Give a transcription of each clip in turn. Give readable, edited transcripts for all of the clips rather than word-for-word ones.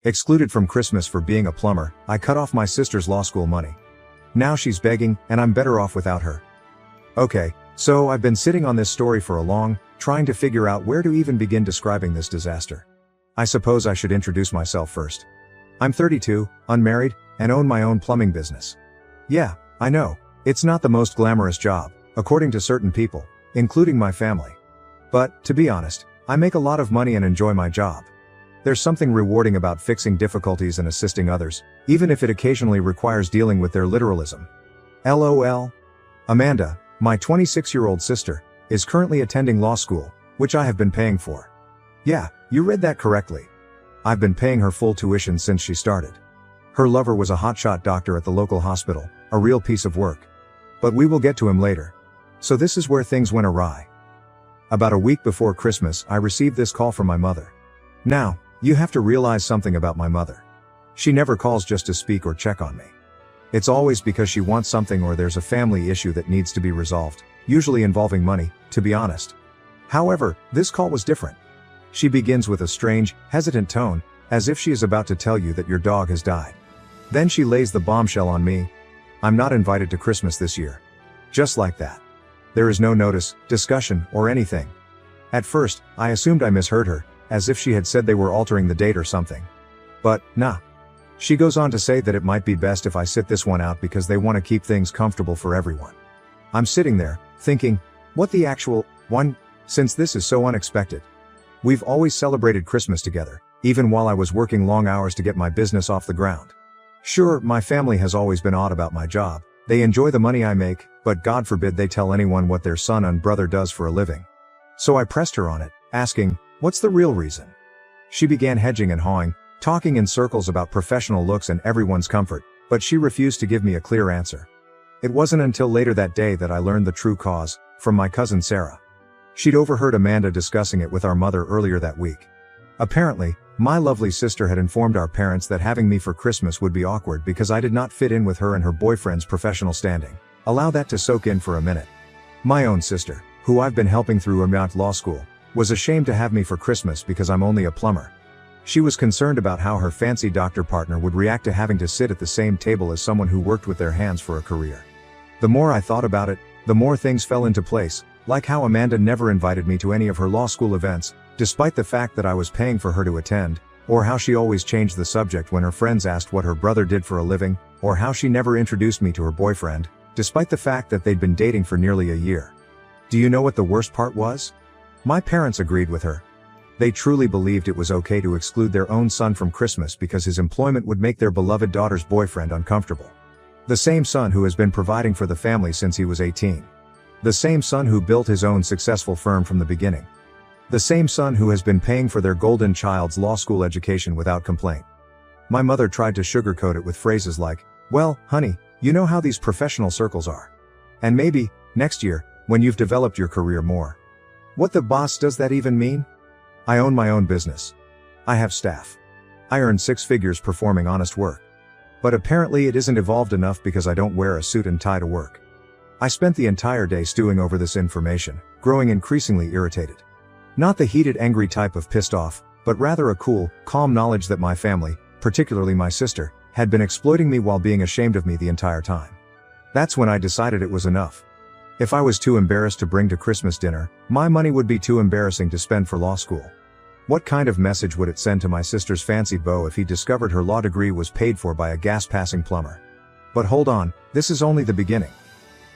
Excluded from Christmas for being a plumber, I cut off my sister's law school money. Now she's begging, and I'm better off without her. Okay, so I've been sitting on this story for a long, trying to figure out where to even begin describing this disaster. I suppose I should introduce myself first. I'm 32, unmarried, and own my own plumbing business. Yeah, I know, it's not the most glamorous job, according to certain people, including my family. But, to be honest, I make a lot of money and enjoy my job. There's something rewarding about fixing difficulties and assisting others, even if it occasionally requires dealing with their literalism. LOL. Amanda, my 26-year-old sister, is currently attending law school, which I have been paying for. Yeah, you read that correctly. I've been paying her full tuition since she started. Her lover was a hotshot doctor at the local hospital, a real piece of work. But we will get to him later. So this is where things went awry. About a week before Christmas, I received this call from my mother. Now, you have to realize something about my mother. She never calls just to speak or check on me. It's always because she wants something or there's a family issue that needs to be resolved, usually involving money, to be honest. However, this call was different. She begins with a strange, hesitant tone, as if she is about to tell you that your dog has died. Then she lays the bombshell on me. I'm not invited to Christmas this year. Just like that. There is no notice, discussion, or anything. At first, I assumed I misheard her, as if she had said they were altering the date or something. But, nah. She goes on to say that it might be best if I sit this one out because they want to keep things comfortable for everyone. I'm sitting there, thinking, what the actual, one, since this is so unexpected. We've always celebrated Christmas together, even while I was working long hours to get my business off the ground. Sure, my family has always been odd about my job. They enjoy the money I make, but God forbid they tell anyone what their son and brother does for a living. So I pressed her on it, asking, what's the real reason? She began hedging and hawing, talking in circles about professional looks and everyone's comfort, but she refused to give me a clear answer. It wasn't until later that day that I learned the true cause, from my cousin Sarah. She'd overheard Amanda discussing it with our mother earlier that week. Apparently, my lovely sister had informed our parents that having me for Christmas would be awkward because I did not fit in with her and her boyfriend's professional standing. Allow that to soak in for a minute. My own sister, who I've been helping through law school, was ashamed to have me for Christmas because I'm only a plumber. She was concerned about how her fancy doctor partner would react to having to sit at the same table as someone who worked with their hands for a career. The more I thought about it, the more things fell into place, like how Amanda never invited me to any of her law school events, despite the fact that I was paying for her to attend, or how she always changed the subject when her friends asked what her brother did for a living, or how she never introduced me to her boyfriend, despite the fact that they'd been dating for nearly a year. Do you know what the worst part was? My parents agreed with her. They truly believed it was okay to exclude their own son from Christmas because his employment would make their beloved daughter's boyfriend uncomfortable. The same son who has been providing for the family since he was 18. The same son who built his own successful firm from the beginning. The same son who has been paying for their golden child's law school education without complaint. My mother tried to sugarcoat it with phrases like, well, honey, you know how these professional circles are. And maybe, next year, when you've developed your career more. What the boss does that even mean? I own my own business. I have staff. I earn 6 figures performing honest work. But apparently it isn't evolved enough because I don't wear a suit and tie to work. I spent the entire day stewing over this information, growing increasingly irritated. Not the heated, angry type of pissed off, but rather a cool, calm knowledge that my family, particularly my sister, had been exploiting me while being ashamed of me the entire time. That's when I decided it was enough. If I was too embarrassed to bring to Christmas dinner, my money would be too embarrassing to spend for law school. What kind of message would it send to my sister's fancy beau if he discovered her law degree was paid for by a gas-passing plumber? But hold on, this is only the beginning.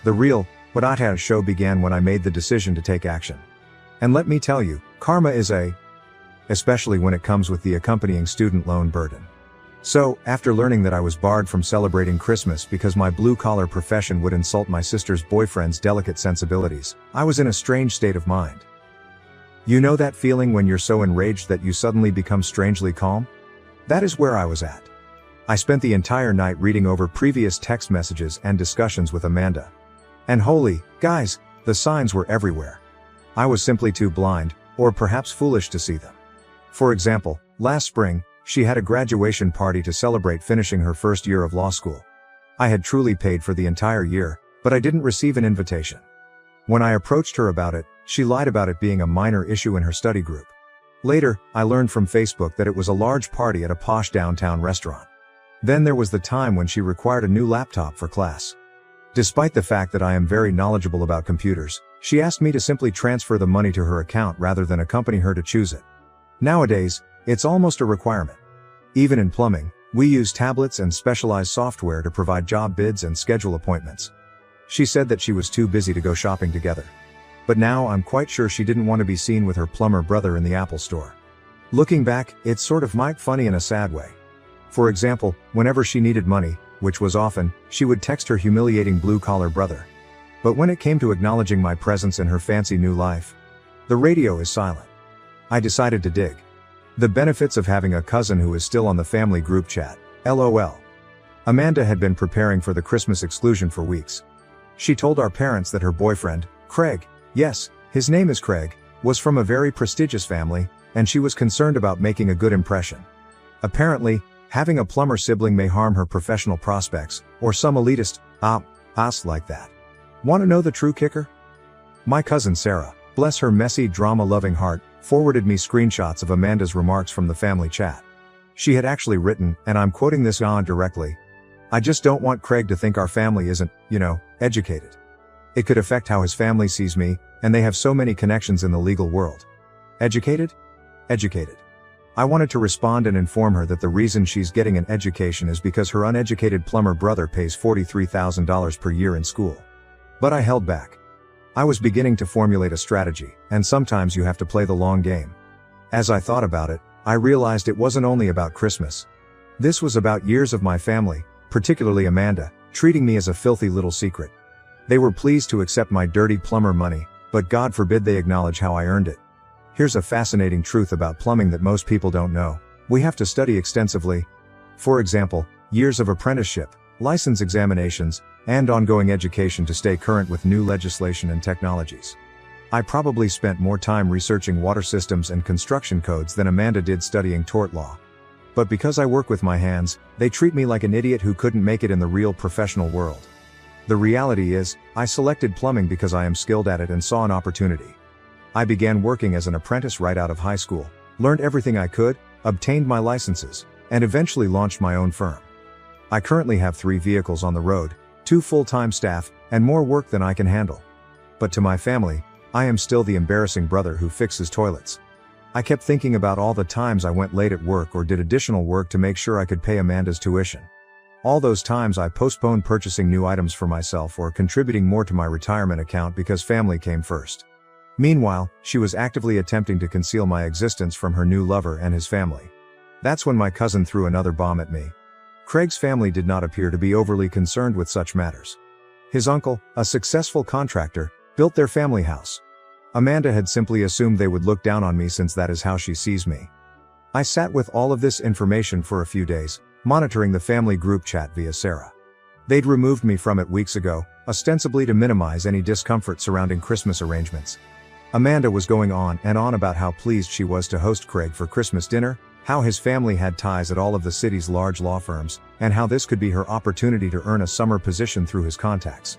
The real, Badata show began when I made the decision to take action. And let me tell you, karma is especially when it comes with the accompanying student loan burden. So, after learning that I was barred from celebrating Christmas because my blue-collar profession would insult my sister's boyfriend's delicate sensibilities, I was in a strange state of mind. You know that feeling when you're so enraged that you suddenly become strangely calm? That is where I was at. I spent the entire night reading over previous text messages and discussions with Amanda. And holy, guys, the signs were everywhere. I was simply too blind, or perhaps foolish to see them. For example, last spring, she had a graduation party to celebrate finishing her first year of law school. I had truly paid for the entire year, but I didn't receive an invitation. When I approached her about it, she lied about it being a minor issue in her study group. Later, I learned from Facebook that it was a large party at a posh downtown restaurant. Then there was the time when she required a new laptop for class. Despite the fact that I am very knowledgeable about computers, she asked me to simply transfer the money to her account rather than accompany her to choose it. Nowadays, it's almost a requirement. Even in plumbing, we use tablets and specialized software to provide job bids and schedule appointments. She said that she was too busy to go shopping together. But now I'm quite sure she didn't want to be seen with her plumber brother in the Apple store. Looking back, it's sort of funny in a sad way. For example, whenever she needed money, which was often, she would text her humiliating blue-collar brother. But when it came to acknowledging my presence in her fancy new life, the radio is silent. I decided to dig. The benefits of having a cousin who is still on the family group chat. LOL. Amanda had been preparing for the Christmas exclusion for weeks. She told our parents that her boyfriend, Craig, yes, his name is Craig, was from a very prestigious family, and she was concerned about making a good impression. Apparently, having a plumber sibling may harm her professional prospects, or some elitist, like that. Want to know the true kicker? My cousin Sarah, bless her messy, drama-loving heart, forwarded me screenshots of Amanda's remarks from the family chat. She had actually written, and I'm quoting this directly, "I just don't want Craig to think our family isn't, educated. It could affect how his family sees me, and they have so many connections in the legal world. Educated? Educated." I wanted to respond and inform her that the reason she's getting an education is because her uneducated plumber brother pays $43,000 per year in school. But I held back. I was beginning to formulate a strategy, and sometimes you have to play the long game. As I thought about it, I realized it wasn't only about Christmas. This was about years of my family, particularly Amanda, treating me as a filthy little secret. They were pleased to accept my dirty plumber money, but God forbid they acknowledge how I earned it. Here's a fascinating truth about plumbing that most people don't know. We have to study extensively. For example, years of apprenticeship, license examinations, and ongoing education to stay current with new legislation and technologies. I probably spent more time researching water systems and construction codes than Amanda did studying tort law. But because I work with my hands, they treat me like an idiot who couldn't make it in the real professional world. The reality is, I selected plumbing because I am skilled at it and saw an opportunity. I began working as an apprentice right out of high school, learned everything I could, obtained my licenses, and eventually launched my own firm. I currently have 3 vehicles on the road, 2 full-time staff, and more work than I can handle. But to my family, I am still the embarrassing brother who fixes toilets. I kept thinking about all the times I went late at work or did additional work to make sure I could pay Amanda's tuition. All those times I postponed purchasing new items for myself or contributing more to my retirement account because family came first. Meanwhile, she was actively attempting to conceal my existence from her new lover and his family. That's when my cousin threw another bomb at me. Craig's family did not appear to be overly concerned with such matters. His uncle, a successful contractor, built their family house. Amanda had simply assumed they would look down on me since that is how she sees me. I sat with all of this information for a few days, monitoring the family group chat via Sarah. They'd removed me from it weeks ago, ostensibly to minimize any discomfort surrounding Christmas arrangements. Amanda was going on and on about how pleased she was to host Craig for Christmas dinner, how his family had ties at all of the city's large law firms, and how this could be her opportunity to earn a summer position through his contacts.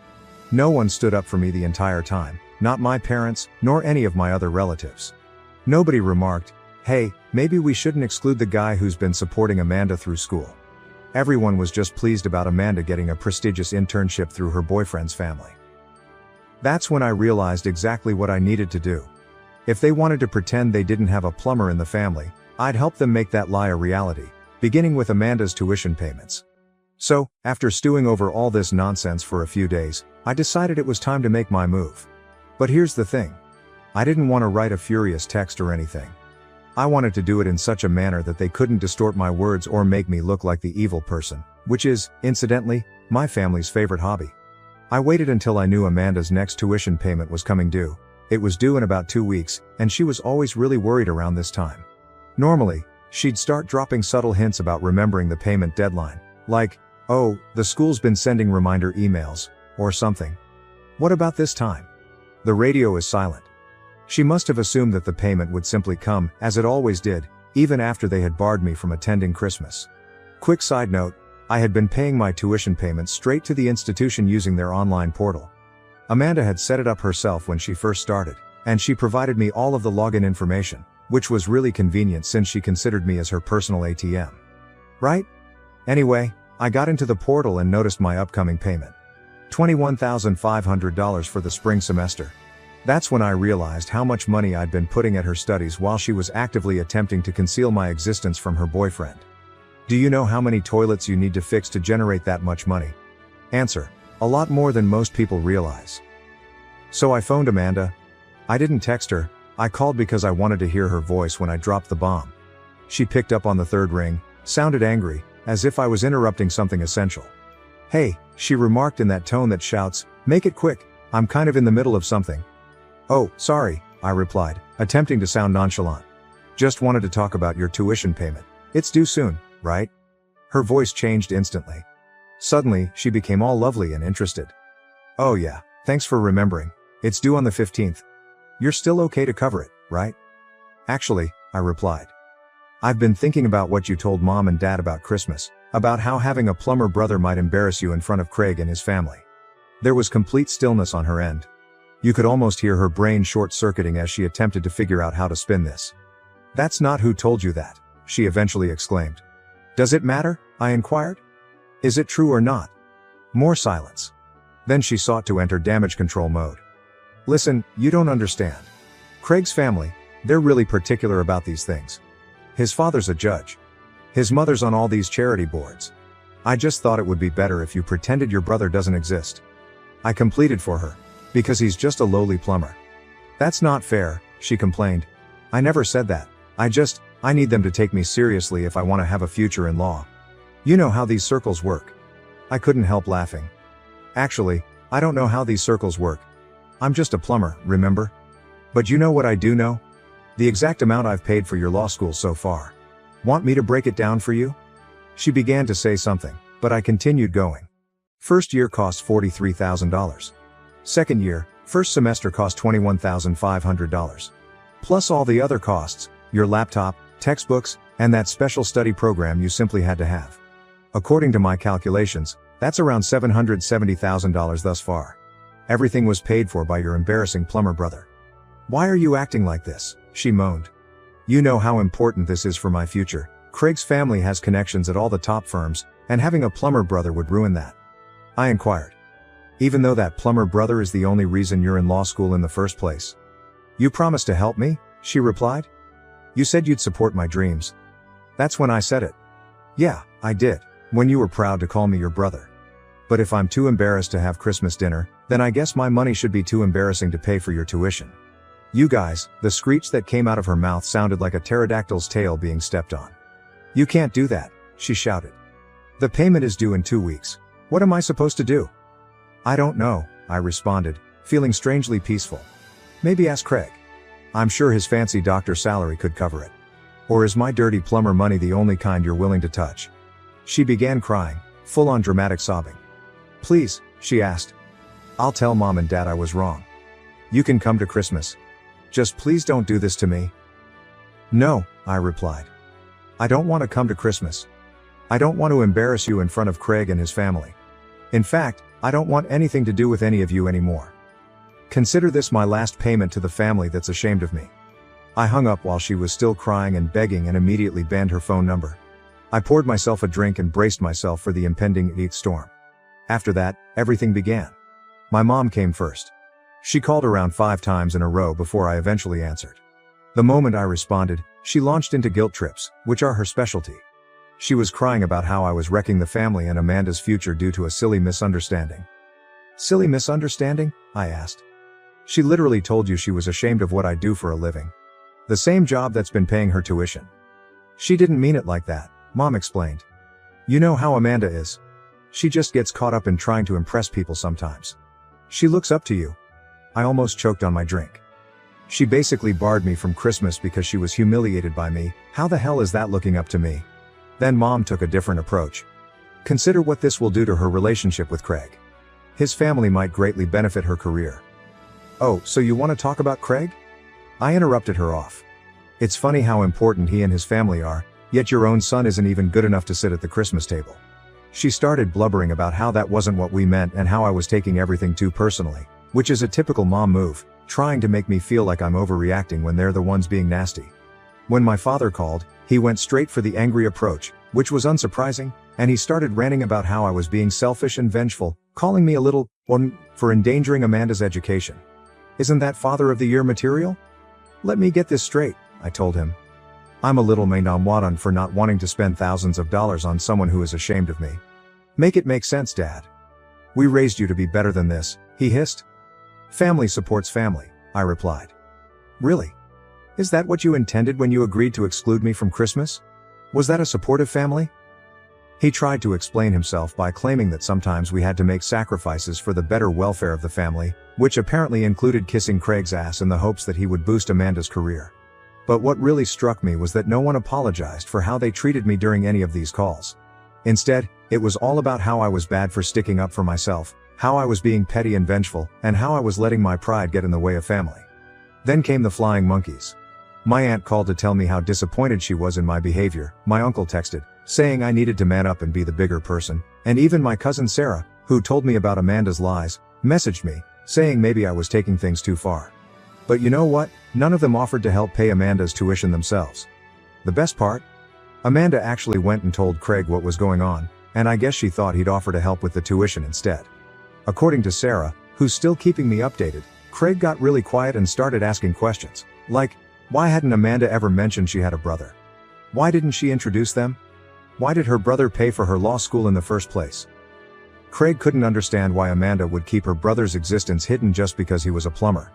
No one stood up for me the entire time, not my parents, nor any of my other relatives. Nobody remarked, "Hey, maybe we shouldn't exclude the guy who's been supporting Amanda through school." Everyone was just pleased about Amanda getting a prestigious internship through her boyfriend's family. That's when I realized exactly what I needed to do. If they wanted to pretend they didn't have a plumber in the family, I'd help them make that lie a reality, beginning with Amanda's tuition payments. So, after stewing over all this nonsense for a few days, I decided it was time to make my move. But here's the thing. I didn't want to write a furious text or anything. I wanted to do it in such a manner that they couldn't distort my words or make me look like the evil person, which is, incidentally, my family's favorite hobby. I waited until I knew Amanda's next tuition payment was coming due. It was due in about 2 weeks, and she was always really worried around this time. Normally, she'd start dropping subtle hints about remembering the payment deadline, like, "Oh, the school's been sending reminder emails," or something. What about this time? The radio is silent. She must have assumed that the payment would simply come, as it always did, even after they had barred me from attending Christmas. Quick side note, I had been paying my tuition payments straight to the institution using their online portal. Amanda had set it up herself when she first started, and she provided me all of the login information, Which was really convenient since she considered me as her personal ATM. Right? Anyway, I got into the portal and noticed my upcoming payment. $21,500 for the spring semester. That's when I realized how much money I'd been putting at her studies while she was actively attempting to conceal my existence from her boyfriend. Do you know how many toilets you need to fix to generate that much money? Answer: a lot more than most people realize. So I phoned Amanda. I didn't text her, I called because I wanted to hear her voice when I dropped the bomb. She picked up on the third ring, sounded angry, as if I was interrupting something essential. "Hey," she remarked in that tone that shouts, "make it quick, I'm kind of in the middle of something." "Oh, sorry," I replied, attempting to sound nonchalant. "Just wanted to talk about your tuition payment. It's due soon, right?" Her voice changed instantly. Suddenly, she became all lovely and interested. "Oh yeah, thanks for remembering. It's due on the 15th. You're still okay to cover it, right?" "Actually," I replied. "I've been thinking about what you told Mom and Dad about Christmas, about how having a plumber brother might embarrass you in front of Craig and his family." There was complete stillness on her end. You could almost hear her brain short-circuiting as she attempted to figure out how to spin this. "That's not who told you that," she eventually exclaimed. "Does it matter?" I inquired. "Is it true or not?" More silence. Then she sought to enter damage control mode. "Listen, you don't understand. Craig's family, they're really particular about these things. His father's a judge. His mother's on all these charity boards. I just thought it would be better if you pretended your brother doesn't exist." I completed for her. "Because he's just a lowly plumber." "That's not fair," she complained. "I never said that. I need them to take me seriously if I want to have a future in law. You know how these circles work." I couldn't help laughing. "Actually, I don't know how these circles work. I'm just a plumber, remember? But you know what I do know? The exact amount I've paid for your law school so far. Want me to break it down for you?" She began to say something, but I continued going. "First year costs $43,000. Second year, first semester cost $21,500. Plus all the other costs, your laptop, textbooks, and that special study program you simply had to have. According to my calculations, that's around $770,000 thus far. Everything was paid for by your embarrassing plumber brother. Why are you acting like this?" she moaned. "You know how important this is for my future. Craig's family has connections at all the top firms, and having a plumber brother would ruin that." I inquired. "Even though that plumber brother is the only reason you're in law school in the first place?" "You promised to help me," she replied. "You said you'd support my dreams." That's when I said it. "Yeah, I did, when you were proud to call me your brother. But if I'm too embarrassed to have Christmas dinner, then I guess my money should be too embarrassing to pay for your tuition. You guys," the screech that came out of her mouth sounded like a pterodactyl's tail being stepped on. "You can't do that," she shouted. "The payment is due in 2 weeks. What am I supposed to do?" "I don't know," I responded, feeling strangely peaceful. "Maybe ask Craig. I'm sure his fancy doctor salary could cover it. Or is my dirty plumber money the only kind you're willing to touch?" She began crying, full-on dramatic sobbing. "Please," she asked. "I'll tell Mom and Dad I was wrong. You can come to Christmas. Just please don't do this to me." "No," I replied. "I don't want to come to Christmas. I don't want to embarrass you in front of Craig and his family. In fact, I don't want anything to do with any of you anymore. Consider this my last payment to the family that's ashamed of me." I hung up while she was still crying and begging and immediately banned her phone number. I poured myself a drink and braced myself for the impending 8th storm. After that, everything began. My mom came first. She called around 5 times in a row before I eventually answered. The moment I responded, she launched into guilt trips, which are her specialty. She was crying about how I was wrecking the family and Amanda's future due to a silly misunderstanding. "Silly misunderstanding?" I asked. "She literally told you she was ashamed of what I do for a living. The same job that's been paying her tuition." "She didn't mean it like that," Mom explained. "You know how Amanda is. She just gets caught up in trying to impress people sometimes. She looks up to you." I almost choked on my drink. "She basically barred me from Christmas because she was humiliated by me. How the hell is that looking up to me?" Then Mom took a different approach. "Consider what this will do to her relationship with Craig. His family might greatly benefit her career." "Oh, so you want to talk about Craig?" I interrupted her off. "It's funny how important he and his family are, yet your own son isn't even good enough to sit at the Christmas table." She started blubbering about how that wasn't what we meant and how I was taking everything too personally, which is a typical mom move, trying to make me feel like I'm overreacting when they're the ones being nasty. When my father called, he went straight for the angry approach, which was unsurprising, and he started ranting about how I was being selfish and vengeful, calling me a little for endangering Amanda's education. Isn't that Father of the Year material? Let me get this straight, I told him. I'm a little mainamwadan for not wanting to spend thousands of dollars on someone who is ashamed of me. Make it make sense, Dad. We raised you to be better than this, he hissed. Family supports family, I replied. Really? Is that what you intended when you agreed to exclude me from Christmas? Was that a supportive family? He tried to explain himself by claiming that sometimes we had to make sacrifices for the better welfare of the family, which apparently included kissing Craig's ass in the hopes that he would boost Amanda's career. But what really struck me was that no one apologized for how they treated me during any of these calls. Instead, it was all about how I was bad for sticking up for myself, how I was being petty and vengeful, and how I was letting my pride get in the way of family. Then came the flying monkeys. My aunt called to tell me how disappointed she was in my behavior, my uncle texted, saying I needed to man up and be the bigger person, and even my cousin Sarah, who told me about Amanda's lies, messaged me, saying maybe I was taking things too far. But you know what? None of them offered to help pay Amanda's tuition themselves. The best part? Amanda actually went and told Craig what was going on, and I guess she thought he'd offer to help with the tuition instead. According to Sarah, who's still keeping me updated, Craig got really quiet and started asking questions, like, why hadn't Amanda ever mentioned she had a brother? Why didn't she introduce them? Why did her brother pay for her law school in the first place? Craig couldn't understand why Amanda would keep her brother's existence hidden just because he was a plumber.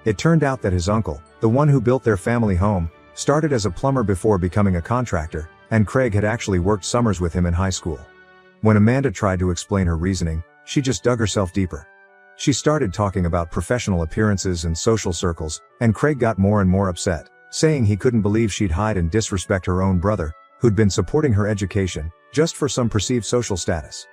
It turned out that his uncle, the one who built their family home, started as a plumber before becoming a contractor, and Craig had actually worked summers with him in high school. When Amanda tried to explain her reasoning, she just dug herself deeper. She started talking about professional appearances and social circles, and Craig got more and more upset, saying he couldn't believe she'd hide and disrespect her own brother, who'd been supporting her education, just for some perceived social status.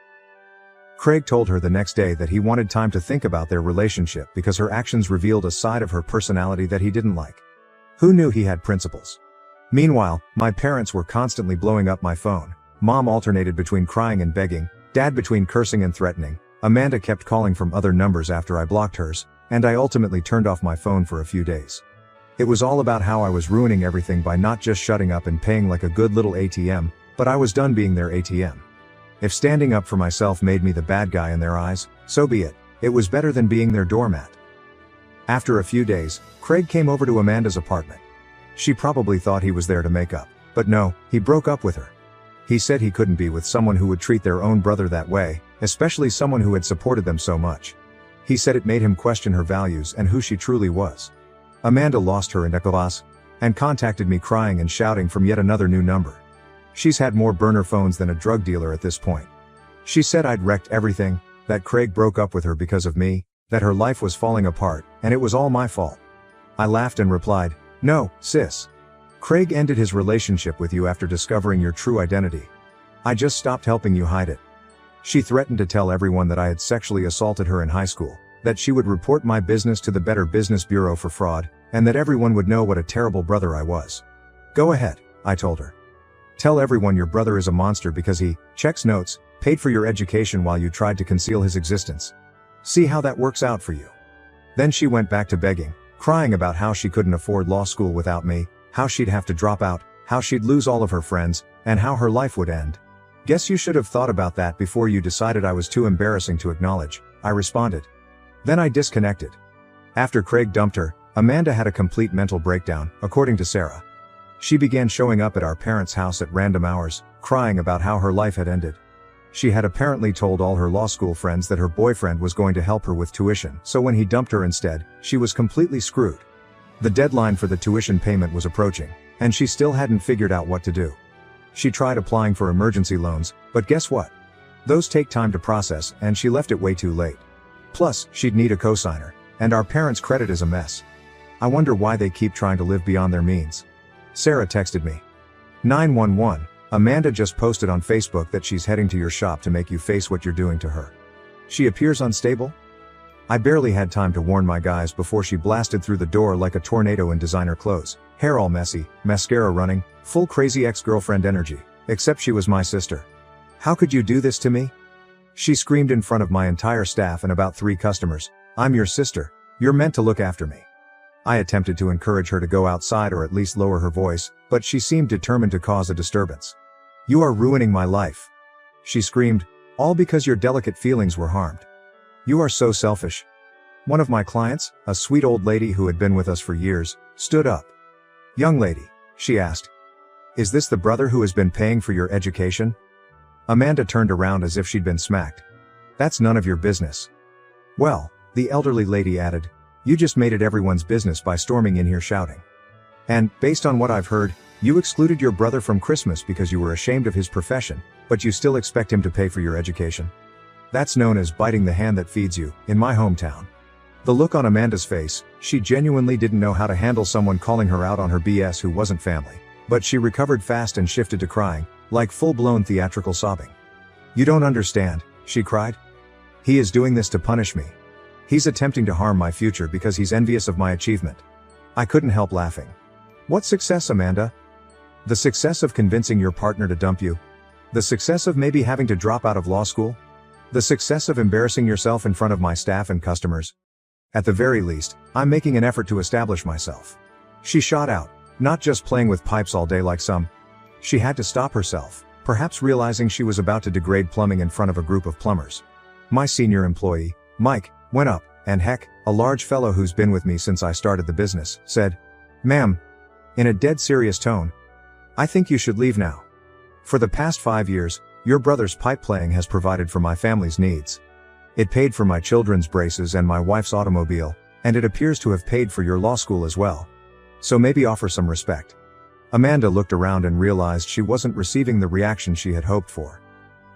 Craig told her the next day that he wanted time to think about their relationship because her actions revealed a side of her personality that he didn't like. Who knew he had principles? Meanwhile, my parents were constantly blowing up my phone. Mom alternated between crying and begging, Dad between cursing and threatening. Amanda kept calling from other numbers after I blocked hers, and I ultimately turned off my phone for a few days. It was all about how I was ruining everything by not just shutting up and paying like a good little ATM, but I was done being their ATM. If standing up for myself made me the bad guy in their eyes, so be it. It was better than being their doormat. After a few days, Craig came over to Amanda's apartment. She probably thought he was there to make up, but no, he broke up with her. He said he couldn't be with someone who would treat their own brother that way, especially someone who had supported them so much. He said it made him question her values and who she truly was. Amanda lost her indeclass and contacted me crying and shouting from yet another new number. She's had more burner phones than a drug dealer at this point. She said I'd wrecked everything, that Craig broke up with her because of me, that her life was falling apart, and it was all my fault. I laughed and replied, no, sis. Craig ended his relationship with you after discovering your true identity. I just stopped helping you hide it. She threatened to tell everyone that I had sexually assaulted her in high school, that she would report my business to the Better Business Bureau for fraud, and that everyone would know what a terrible brother I was. Go ahead, I told her. Tell everyone your brother is a monster because he checks notes, paid for your education while you tried to conceal his existence. See how that works out for you. Then she went back to begging, crying about how she couldn't afford law school without me, how she'd have to drop out, how she'd lose all of her friends, and how her life would end. Guess you should have thought about that before you decided I was too embarrassing to acknowledge, I responded. Then I disconnected. After Craig dumped her, Amanda had a complete mental breakdown, according to Sarah. She began showing up at our parents' house at random hours, crying about how her life had ended. She had apparently told all her law school friends that her boyfriend was going to help her with tuition, so when he dumped her instead, she was completely screwed. The deadline for the tuition payment was approaching, and she still hadn't figured out what to do. She tried applying for emergency loans, but guess what? Those take time to process, and she left it way too late. Plus, she'd need a cosigner, and our parents' credit is a mess. I wonder why they keep trying to live beyond their means. Sarah texted me. 911, Amanda just posted on Facebook that she's heading to your shop to make you face what you're doing to her. She appears unstable? I barely had time to warn my guys before she blasted through the door like a tornado in designer clothes, hair all messy, mascara running, full crazy ex-girlfriend energy, except she was my sister. How could you do this to me? She screamed in front of my entire staff and about 3 customers, I'm your sister, you're meant to look after me. I attempted to encourage her to go outside or at least lower her voice, but she seemed determined to cause a disturbance. "You are ruining my life," she screamed, "all because your delicate feelings were harmed. You are so selfish." One of my clients, a sweet old lady who had been with us for years, stood up. "Young lady," she asked, "is this the brother who has been paying for your education?" Amanda turned around as if she'd been smacked. "That's none of your business." "Well," the elderly lady added, "you just made it everyone's business by storming in here shouting. And, based on what I've heard, you excluded your brother from Christmas because you were ashamed of his profession, but you still expect him to pay for your education. That's known as biting the hand that feeds you, in my hometown." The look on Amanda's face, she genuinely didn't know how to handle someone calling her out on her BS who wasn't family. But she recovered fast and shifted to crying, like full-blown theatrical sobbing. "You don't understand," she cried. "He is doing this to punish me. He's attempting to harm my future because he's envious of my achievement." I couldn't help laughing. "What success, Amanda? The success of convincing your partner to dump you? The success of maybe having to drop out of law school? The success of embarrassing yourself in front of my staff and customers? At the very least, I'm making an effort to establish myself." She shot out, not just playing with pipes all day like some. She had to stop herself, perhaps realizing she was about to degrade plumbing in front of a group of plumbers. My senior employee, Mike, went up, and heck, a large fellow who's been with me since I started the business, said, "Ma'am," in a dead serious tone, "I think you should leave now. For the past 5 years, your brother's pipe playing has provided for my family's needs. It paid for my children's braces and my wife's automobile, and it appears to have paid for your law school as well. So maybe offer some respect." Amanda looked around and realized she wasn't receiving the reaction she had hoped for.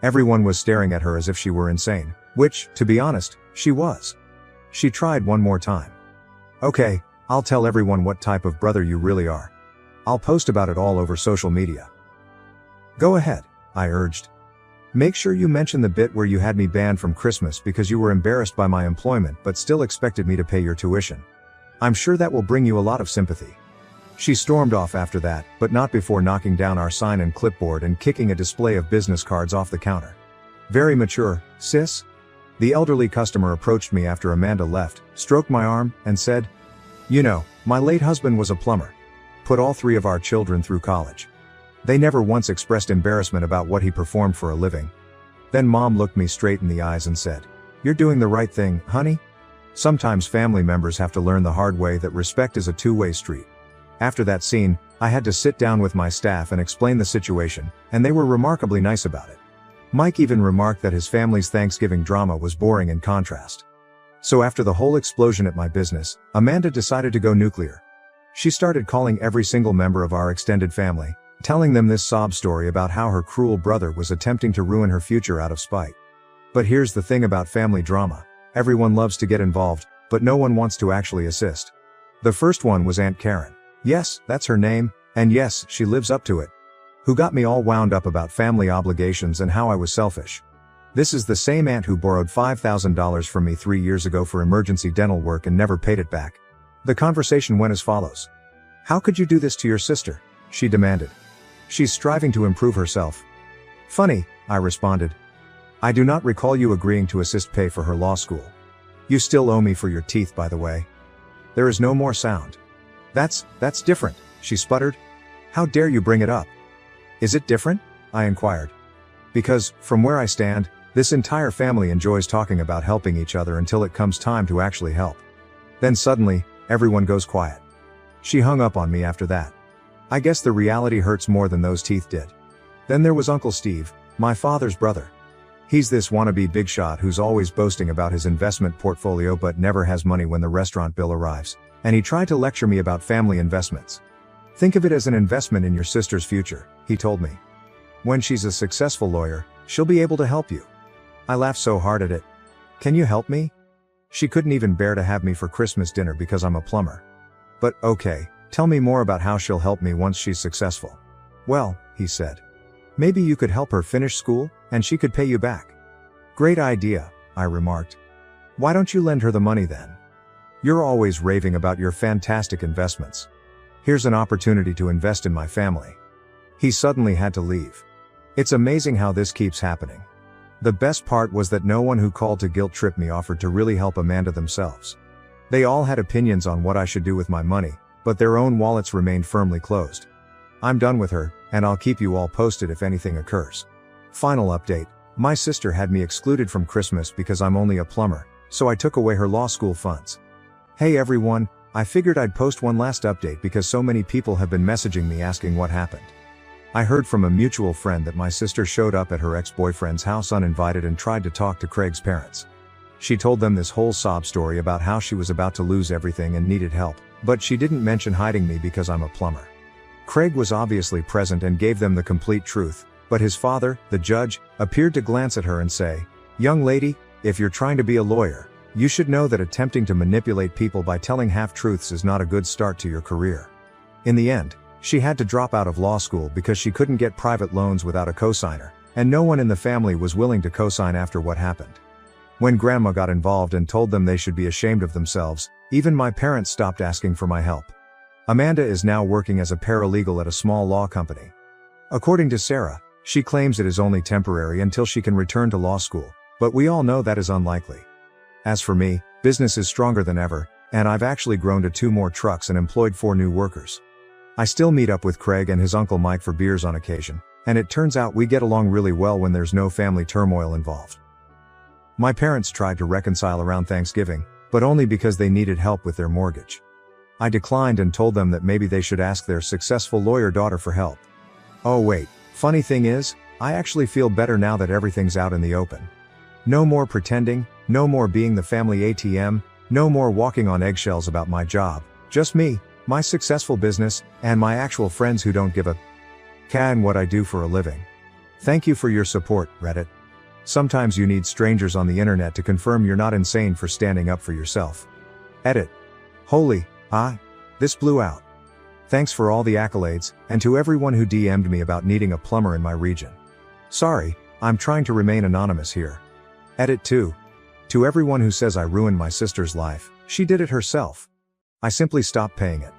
Everyone was staring at her as if she were insane, which, to be honest, she was. She tried one more time. "Okay, I'll tell everyone what type of brother you really are. I'll post about it all over social media." "Go ahead," I urged. "Make sure you mention the bit where you had me banned from Christmas because you were embarrassed by my employment but still expected me to pay your tuition. I'm sure that will bring you a lot of sympathy." She stormed off after that, but not before knocking down our sign and clipboard and kicking a display of business cards off the counter. "Very mature, sis." The elderly customer approached me after Amanda left, stroked my arm, and said, "You know, my late husband was a plumber. Put all 3 of our children through college. They never once expressed embarrassment about what he performed for a living." Then Mom looked me straight in the eyes and said, "You're doing the right thing, honey. Sometimes family members have to learn the hard way that respect is a two-way street." After that scene, I had to sit down with my staff and explain the situation, and they were remarkably nice about it. Mike even remarked that his family's Thanksgiving drama was boring in contrast. So after the whole explosion at my business, Amanda decided to go nuclear. She started calling every single member of our extended family, telling them this sob story about how her cruel brother was attempting to ruin her future out of spite. But here's the thing about family drama. Everyone loves to get involved, but no one wants to actually assist. The first one was Aunt Karen. Yes, that's her name, and yes, she lives up to it. Who got me all wound up about family obligations and how I was selfish. This is the same aunt who borrowed $5,000 from me 3 years ago for emergency dental work and never paid it back. The conversation went as follows. "How could you do this to your sister?" she demanded. "She's striving to improve herself." "Funny," I responded. "I do not recall you agreeing to assist pay for her law school. You still owe me for your teeth, by the way." There is no more sound. That's different," she sputtered. "How dare you bring it up?" "Is it different?" I inquired. "Because, from where I stand, this entire family enjoys talking about helping each other until it comes time to actually help. Then suddenly, everyone goes quiet." She hung up on me after that. I guess the reality hurts more than those teeth did. Then there was Uncle Steve, my father's brother. He's this wannabe big shot who's always boasting about his investment portfolio but never has money when the restaurant bill arrives. And he tried to lecture me about family investments. "Think of it as an investment in your sister's future," he told me. "When she's a successful lawyer, she'll be able to help you." I laughed so hard at it. "Can you help me?" She couldn't even bear to have me for Christmas dinner because I'm a plumber. "But okay, tell me more about how she'll help me once she's successful." "Well," he said, "maybe you could help her finish school, and she could pay you back." "Great idea," I remarked. "Why don't you lend her the money then? You're always raving about your fantastic investments. Here's an opportunity to invest in my family." He suddenly had to leave. It's amazing how this keeps happening. The best part was that no one who called to guilt trip me offered to really help Amanda themselves. They all had opinions on what I should do with my money, but their own wallets remained firmly closed. I'm done with her, and I'll keep you all posted if anything occurs. Final update. My sister had me excluded from Christmas because I'm only a plumber, so I took away her law school funds. Hey everyone, I figured I'd post one last update because so many people have been messaging me asking what happened. I heard from a mutual friend that my sister showed up at her ex-boyfriend's house uninvited and tried to talk to Craig's parents. She told them this whole sob story about how she was about to lose everything and needed help, but she didn't mention hiding me because I'm a plumber. Craig was obviously present and gave them the complete truth, but his father, the judge, appeared to glance at her and say, "Young lady, if you're trying to be a lawyer, you should know that attempting to manipulate people by telling half-truths is not a good start to your career." In the end, she had to drop out of law school because she couldn't get private loans without a cosigner, and no one in the family was willing to cosign after what happened. When grandma got involved and told them they should be ashamed of themselves, even my parents stopped asking for my help. Amanda is now working as a paralegal at a small law company. According to Sarah, she claims it is only temporary until she can return to law school, but we all know that is unlikely. As for me, business is stronger than ever, and I've actually grown to 2 more trucks and employed 4 new workers. I still meet up with Craig and his uncle Mike for beers on occasion, and it turns out we get along really well when there's no family turmoil involved. My parents tried to reconcile around Thanksgiving, but only because they needed help with their mortgage. I declined and told them that maybe they should ask their successful lawyer daughter for help. Oh wait, funny thing is, I actually feel better now that everything's out in the open. No more pretending, no more being the family ATM, no more walking on eggshells about my job, just me, my successful business, and my actual friends who don't give a and what I do for a living. Thank you for your support, Reddit. Sometimes you need strangers on the internet to confirm you're not insane for standing up for yourself. Edit. Holy, this blew out. Thanks for all the accolades, and to everyone who DM'd me about needing a plumber in my region. Sorry, I'm trying to remain anonymous here. Edit 2. To everyone who says I ruined my sister's life, she did it herself. I simply stopped paying it.